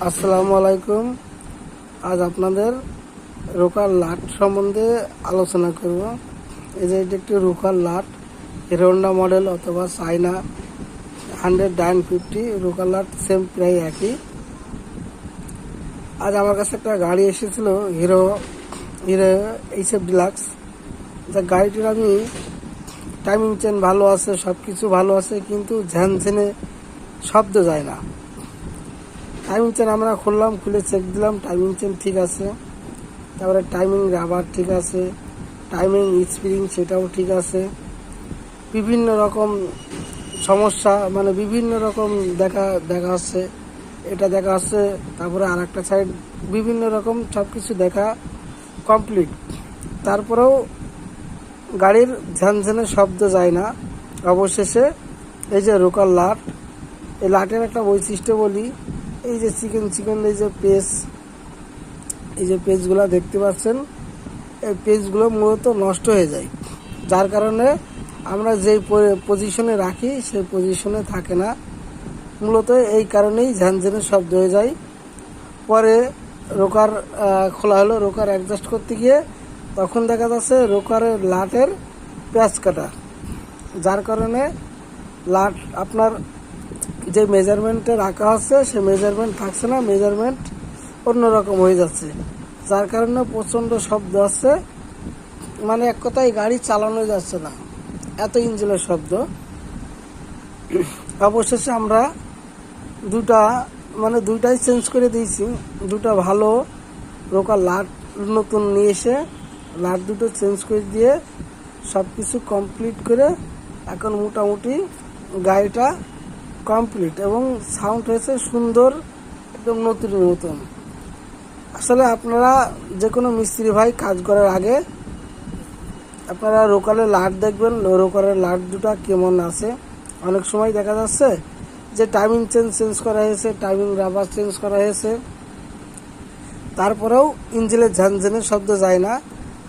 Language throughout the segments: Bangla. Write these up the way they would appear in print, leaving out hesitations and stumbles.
আসসালামু আলাইকুম। আজ আপনাদের রোকার লাট সম্বন্ধে আলোচনা করব। এই যে এটা একটি রোকার লাট, হিরো হোন্ডা মডেল অথবা চাইনা 100-950 রোকার লাট, সেম প্রায় একই। আজ আমার কাছে একটা গাড়ি এসেছিল, হিরো এইচএফ ডিলাক্স। যা গাড়িটির আমি টাইমিং চেন ভালো আছে, সব কিছু ভালো আছে, কিন্তু ঝ্যানঝেনে শব্দ যায় না। টাইমিং চেন আমরা খুললাম, খুলে চেক দিলাম, টাইমিং চেন ঠিক আছে, তারপরে টাইমিং রাবার ঠিক আছে, টাইমিং স্প্রিং সেটাও ঠিক আছে। বিভিন্ন রকম সমস্যা, মানে বিভিন্ন রকম দেখা হচ্ছে, এটা দেখা হচ্ছে, তারপরে আর একটা সাইড বিভিন্ন রকম সব কিছু দেখা কমপ্লিট। তারপরেও গাড়ির ঝানঝানে শব্দ যায় না। অবশেষে এই যে রোকার লাট, এই লাটের একটা বৈশিষ্ট্য বলি, এই যে চিকেন এই যে পেজগুলো দেখতে পাচ্ছেন, এই পেজগুলো মূলত নষ্ট হয়ে যায়, যার কারণে আমরা যেই পজিশনে রাখি সেই পজিশনে থাকে না। মূলত এই কারণেই ঝানঝানে শব্দ হয়ে যায়। পরে রোকার খোলা হলো, রোকার অ্যাডজাস্ট করতে গিয়ে তখন দেখা যাচ্ছে রোকারের লাটের প্যাচ কাটা, যার কারণে লাট আপনার যে মেজারমেন্টে রাখা হচ্ছে সে মেজারমেন্ট থাকছে না, মেজারমেন্ট অন্যরকম হয়ে যাচ্ছে, যার কারণে প্রচণ্ড শব্দ হচ্ছে। মানে এক কথায় গাড়ি চালানো যাচ্ছে না, এত ইঞ্জিনের শব্দ। অবশেষে আমরা দুইটাই চেঞ্জ করে দিয়েছি। দুটা ভালো রোকার লাট নতুন নিয়ে এসে লাট দুটো চেঞ্জ করে দিয়ে সব কিছু কমপ্লিট করে এখন মোটামুটি গাড়িটা কমপ্লিট এবং সাউন্ড হয়েছে সুন্দর, একদম নতুন মতন। আসলে আপনারা যে কোনো মিস্ত্রি ভাই কাজ করার আগে আপনারা রোকারের লাট দেখবেন, রোকারের লাট দুটা কেমন আছে। অনেক সময় দেখা যাচ্ছে যে টাইমিং চেঞ্জ করা হয়েছে, টাইমিং রাবার চেঞ্জ করা হয়েছে, তারপরেও ইঞ্জিনের ঝানঝানের শব্দ যায় না।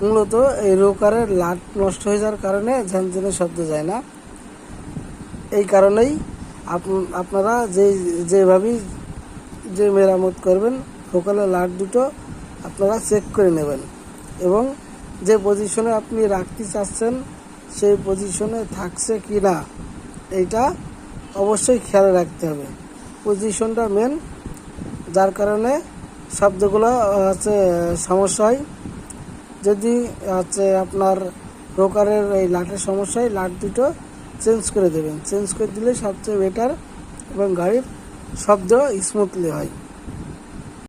মূলত এই রোকারের লাট নষ্ট হয়ে যাওয়ার কারণে ঝানঝানের শব্দ যায় না। এই কারণেই আপনারা যেভাবেই যে মেরামত করবেন, রোকারের লাট দুটো আপনারা চেক করে নেবেন এবং যে পজিশনে আপনি রাখতে চাচ্ছেন সেই পজিশনে থাকছে কি না এইটা অবশ্যই খেয়াল রাখতে হবে। পজিশনটা মেন, যার কারণে শব্দগুলো সমস্যা হয়। যদি আপনার রোকারের এই লাটের সমস্যা হয়, লাট দুটো চেঞ্জ করে দেবেন, চেঞ্জ করে দিলে সবচেয়ে বেটার এবং গাড়ির শব্দ স্মুথলি হয়।